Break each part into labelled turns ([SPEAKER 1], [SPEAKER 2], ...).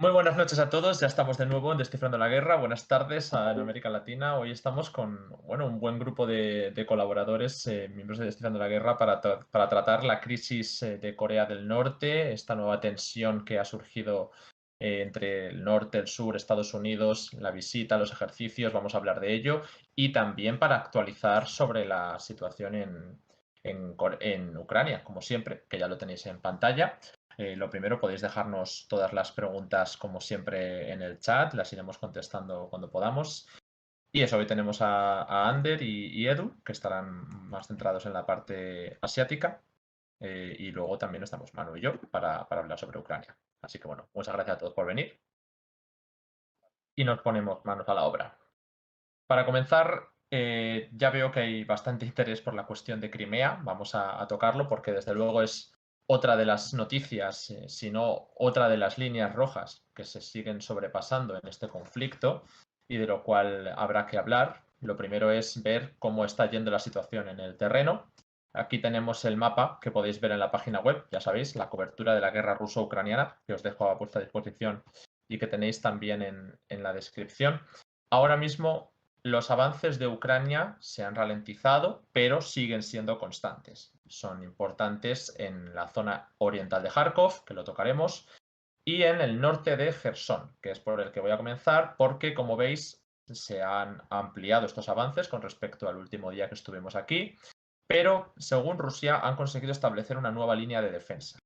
[SPEAKER 1] Muy buenas noches a todos, ya estamos de nuevo en Descifrando la Guerra. Buenas tardes en América Latina. Hoy estamos con un buen grupo de colaboradores, miembros de Descifrando la Guerra, para tratar la crisis de Corea del Norte, esta nueva tensión que ha surgido entre el norte, el sur, Estados Unidos, la visita, los ejercicios, vamos a hablar de ello, y también para actualizar sobre la situación en Ucrania, como siempre, que ya lo tenéis en pantalla. Lo primero, podéis dejarnos todas las preguntas, como siempre, en el chat, las iremos contestando cuando podamos. Y eso, hoy tenemos a Ander y Edu, que estarán más centrados en la parte asiática. Y luego también estamos Manu y yo para hablar sobre Ucrania. Así que bueno, muchas gracias a todos por venir y nos ponemos manos a la obra. Para comenzar, ya veo que hay bastante interés por la cuestión de Crimea. Vamos a tocarlo porque desde luego es otra de las noticias, si no otra de las líneas rojas que se siguen sobrepasando en este conflicto y de lo cual habrá que hablar. Lo primero es ver cómo está yendo la situación en el terreno. Aquí tenemos el mapa que podéis ver en la página web, ya sabéis, la cobertura de la guerra ruso-ucraniana, que os dejo a vuestra disposición y que tenéis también en la descripción. Ahora mismo los avances de Ucrania se han ralentizado, pero siguen siendo constantes. Son importantes en la zona oriental de Kharkov, que lo tocaremos, y en el norte de Gerson, que es por el que voy a comenzar, porque como veis se han ampliado estos avances con respecto al último día que estuvimos aquí, pero según Rusia han conseguido establecer una nueva línea de defensa.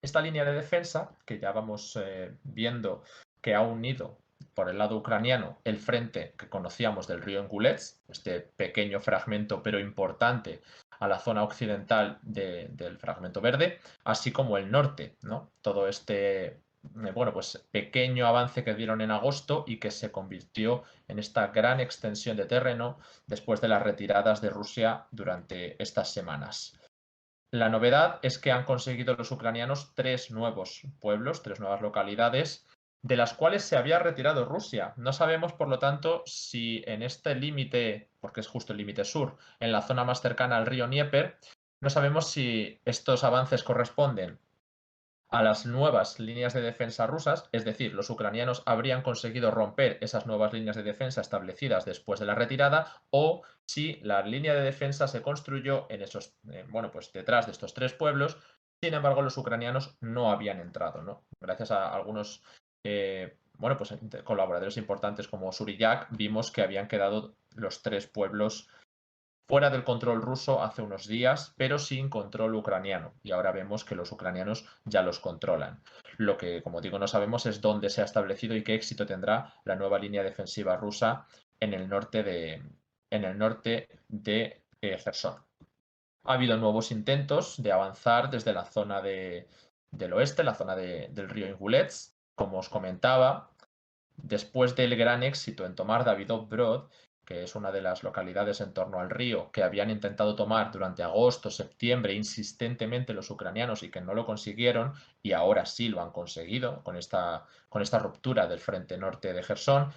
[SPEAKER 1] Esta línea de defensa, que ya vamos viendo que ha unido por el lado ucraniano el frente que conocíamos del río Engulets, este pequeño fragmento pero importante a la zona occidental del fragmento verde, así como el norte, ¿no? Todo este pues pequeño avance que dieron en agosto y que se convirtió en esta gran extensión de terreno después de las retiradas de Rusia durante estas semanas. La novedad es que han conseguido los ucranianos tres nuevos pueblos, tres nuevas localidades, de las cuales se había retirado Rusia. No sabemos, por lo tanto, si en este límite, porque es justo el límite sur, en la zona más cercana al río Dnieper, no sabemos si estos avances corresponden a las nuevas líneas de defensa rusas, es decir, los ucranianos habrían conseguido romper esas nuevas líneas de defensa establecidas después de la retirada, o si la línea de defensa se construyó en esos, pues detrás de estos tres pueblos. Sin embargo, los ucranianos no habían entrado, ¿no? Gracias a algunos pues colaboradores importantes como Suriyak, vimos que habían quedado los tres pueblos fuera del control ruso hace unos días, pero sin control ucraniano. Y ahora vemos que los ucranianos ya los controlan. Lo que, como digo, no sabemos es dónde se ha establecido y qué éxito tendrá la nueva línea defensiva rusa en el norte de Gerson. Ha habido nuevos intentos de avanzar desde la zona del oeste, la zona del río Ingulets. Como os comentaba, después del gran éxito en tomar Davidov-Brod, que es una de las localidades en torno al río que habían intentado tomar durante agosto, septiembre insistentemente los ucranianos y que no lo consiguieron, y ahora sí lo han conseguido con esta ruptura del frente norte de Gerson,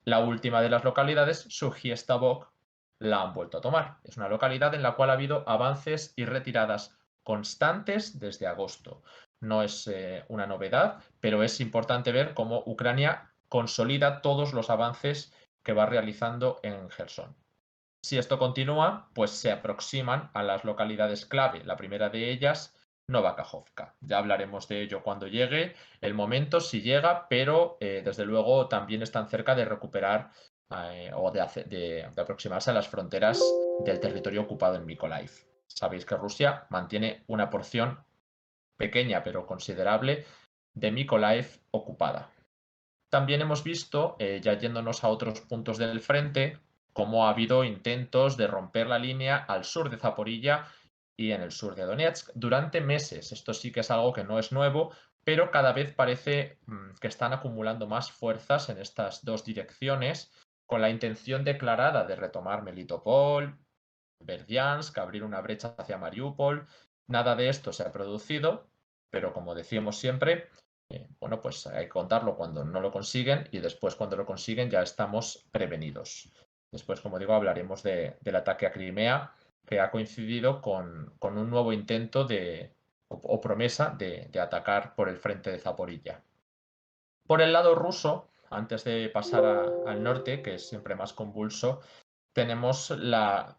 [SPEAKER 1] la última de las localidades, Sugiestabok, la han vuelto a tomar. Es una localidad en la cual ha habido avances y retiradas constantes desde agosto. No es una novedad, pero es importante ver cómo Ucrania consolida todos los avances que va realizando en Gerson. Si esto continúa, pues se aproximan a las localidades clave. La primera de ellas, Novakajovka. Ya hablaremos de ello cuando llegue el momento, si llega, pero desde luego también están cerca de recuperar o de aproximarse a las fronteras del territorio ocupado en Mykolaiv. Sabéis que Rusia mantiene una porción pequeña pero considerable de Mykolaiv ocupada. También hemos visto, ya yéndonos a otros puntos del frente, cómo ha habido intentos de romper la línea al sur de Zaporilla y en el sur de Donetsk durante meses. Esto sí que es algo que no es nuevo, pero cada vez parece que están acumulando más fuerzas en estas dos direcciones con la intención declarada de retomar Melitopol, Berdiansk, abrir una brecha hacia Mariupol. Nada de esto se ha producido, pero como decíamos siempre, pues hay que contarlo cuando no lo consiguen y después cuando lo consiguen ya estamos prevenidos. Después, como digo, hablaremos del ataque a Crimea, que ha coincidido con un nuevo intento o promesa de atacar por el frente de Zaporilla. Por el lado ruso, antes de pasar al norte, que es siempre más convulso, tenemos la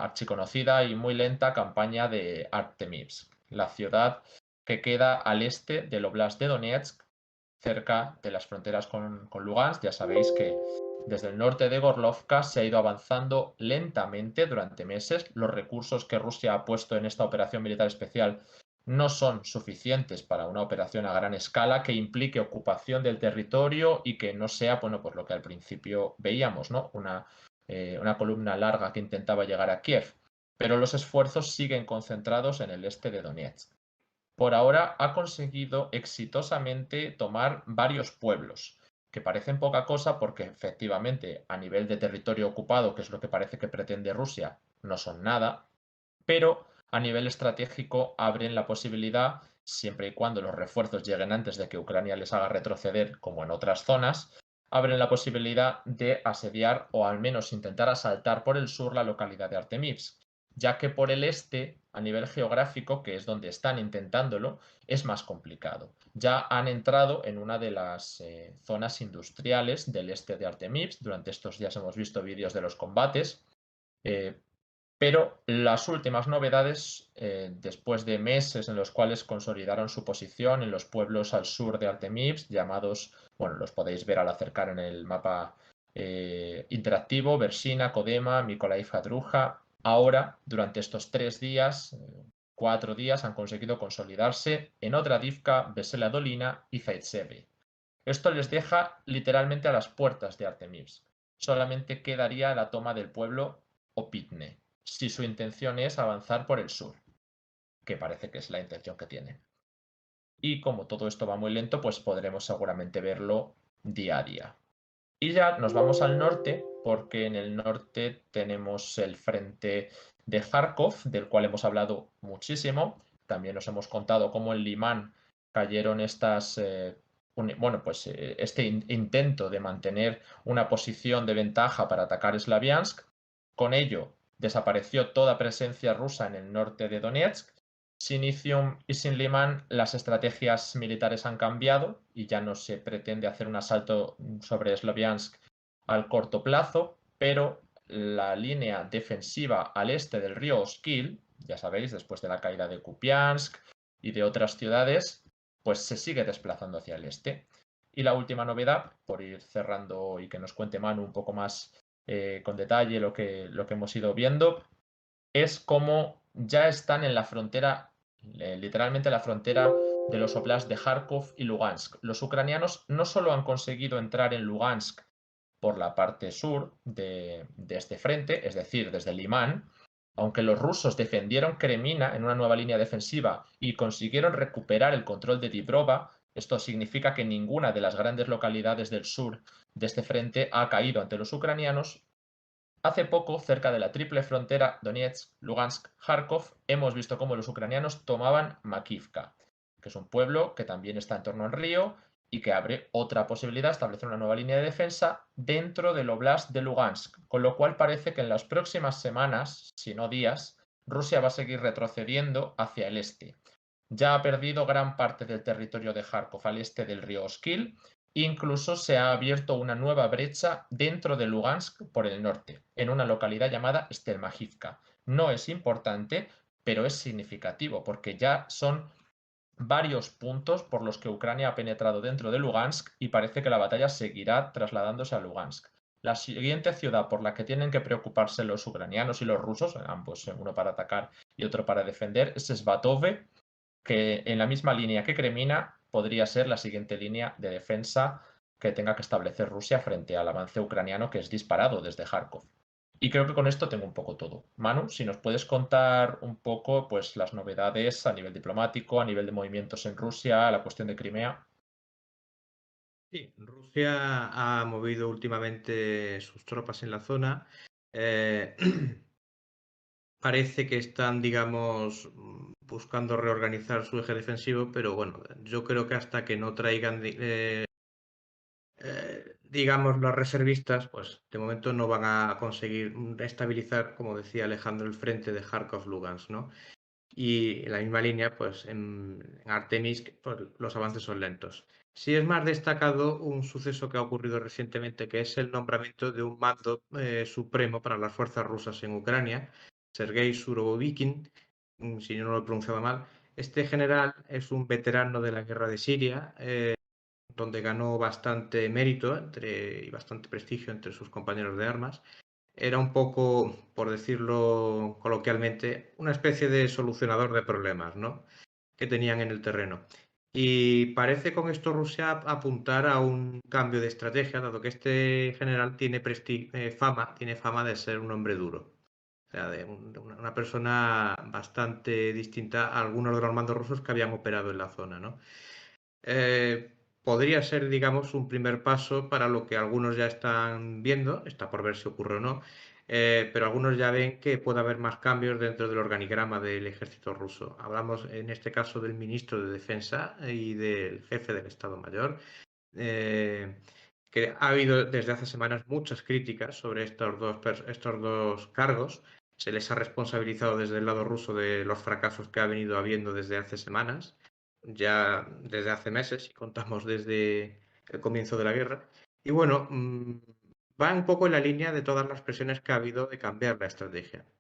[SPEAKER 1] archiconocida y muy lenta campaña de Artemivsk, la ciudad que queda al este del Oblast de Donetsk, cerca de las fronteras con Lugansk. Ya sabéis que desde el norte de Gorlovka se ha ido avanzando lentamente durante meses. Los recursos que Rusia ha puesto en esta operación militar especial no son suficientes para una operación a gran escala que implique ocupación del territorio y que no sea, bueno, pues lo que al principio veíamos, ¿no? Una columna larga que intentaba llegar a Kiev. Pero los esfuerzos siguen concentrados en el este de Donetsk. Por ahora ha conseguido exitosamente tomar varios pueblos, que parecen poca cosa porque efectivamente a nivel de territorio ocupado, que es lo que parece que pretende Rusia, no son nada, pero a nivel estratégico abren la posibilidad, siempre y cuando los refuerzos lleguen antes de que Ucrania les haga retroceder, como en otras zonas, abren la posibilidad de asediar o al menos intentar asaltar por el sur la localidad de Artemivsk, ya que por el este, a nivel geográfico, que es donde están intentándolo, es más complicado. Ya han entrado en una de las zonas industriales del este de Artemivsk. Durante estos días hemos visto vídeos de los combates. Eh, pero las últimas novedades, después de meses en los cuales consolidaron su posición en los pueblos al sur de Artemivsk, llamados, bueno, los podéis ver al acercar en el mapa interactivo, Versina, Kodema, Mykolaiv, Hadruja. Ahora, durante estos 3 días, 4 días, han conseguido consolidarse en Otradivka, Vesela Dolina y Zaitsevi. Esto les deja literalmente a las puertas de Artemivsk. Solamente quedaría la toma del pueblo Opitne, si su intención es avanzar por el sur, que parece que es la intención que tiene. Y como todo esto va muy lento, pues podremos seguramente verlo día a día. Y ya nos vamos al norte, porque en el norte tenemos el frente de Kharkov, del cual hemos hablado muchísimo. También os hemos contado cómo en Limán cayeron este intento de mantener una posición de ventaja para atacar Slaviansk. Con ello desapareció toda presencia rusa en el norte de Donetsk. Sin Izium y sin Limán, las estrategias militares han cambiado y ya no se pretende hacer un asalto sobre Sloviansk al corto plazo, pero la línea defensiva al este del río Oskil, ya sabéis, después de la caída de Kupiansk y de otras ciudades, pues se sigue desplazando hacia el este. Y la última novedad, por ir cerrando y que nos cuente Manu un poco más con detalle lo que hemos ido viendo, es cómo ya están en la frontera, literalmente la frontera de los oblasts de Kharkov y Lugansk. Los ucranianos no solo han conseguido entrar en Lugansk por la parte sur de este frente, es decir, desde Limán, aunque los rusos defendieron Kremina en una nueva línea defensiva y consiguieron recuperar el control de Dibrova. Esto significa que ninguna de las grandes localidades del sur de este frente ha caído ante los ucranianos. Hace poco, cerca de la triple frontera Donetsk, Lugansk, Kharkov, hemos visto cómo los ucranianos tomaban Makivka, que es un pueblo que también está en torno al río y que abre otra posibilidad, establecer una nueva línea de defensa dentro del Oblast de Lugansk, con lo cual parece que en las próximas semanas, si no días, Rusia va a seguir retrocediendo hacia el este. Ya ha perdido gran parte del territorio de Kharkov al este del río Oskil. Incluso se ha abierto una nueva brecha dentro de Lugansk por el norte, en una localidad llamada Stelmachivka. No es importante, pero es significativo, porque ya son varios puntos por los que Ucrania ha penetrado dentro de Lugansk y parece que la batalla seguirá trasladándose a Lugansk. La siguiente ciudad por la que tienen que preocuparse los ucranianos y los rusos, ambos uno para atacar y otro para defender, es Svatove, que en la misma línea que Kremina podría ser la siguiente línea de defensa que tenga que establecer Rusia frente al avance ucraniano que es disparado desde Kharkov. Y creo que con esto tengo un poco todo. Manu, si nos puedes contar un poco pues, las novedades a nivel diplomático, a nivel de movimientos en Rusia, la cuestión de Crimea.
[SPEAKER 2] Sí, Rusia ha movido últimamente sus tropas en la zona. Eh, Parece que están, digamos, buscando reorganizar su eje defensivo, pero bueno, yo creo que hasta que no traigan, digamos, los reservistas, pues de momento no van a conseguir estabilizar, como decía Alejandro, el frente de Kharkov-Lugansk, ¿no? Y en la misma línea, pues en Artemis, pues, los avances son lentos. Sí es más destacado un suceso que ha ocurrido recientemente, que es el nombramiento de un mando supremo para las fuerzas rusas en Ucrania, Sergei Surovikin, si no lo he pronunciado mal. Este general es un veterano de la guerra de Siria, donde ganó bastante mérito y bastante prestigio entre sus compañeros de armas. Era un poco, por decirlo coloquialmente, una especie de solucionador de problemas, ¿no? Que tenían en el terreno. Y parece con esto Rusia apuntar a un cambio de estrategia, dado que este general tiene fama de ser un hombre duro. O sea, de una persona bastante distinta a algunos de los mandos rusos que habían operado en la zona, ¿no? Podría ser, digamos, un primer paso para lo que algunos ya están viendo, está por ver si ocurre o no, pero algunos ya ven que puede haber más cambios dentro del organigrama del ejército ruso. Hablamos en este caso del ministro de Defensa y del jefe del Estado Mayor, eh, que ha habido desde hace semanas muchas críticas sobre estos dos cargos. Se les ha responsabilizado desde el lado ruso de los fracasos que ha venido habiendo desde hace semanas, ya desde hace meses, si contamos desde el comienzo de la guerra. Y bueno, va un poco en la línea de todas las presiones que ha habido de cambiar la estrategia.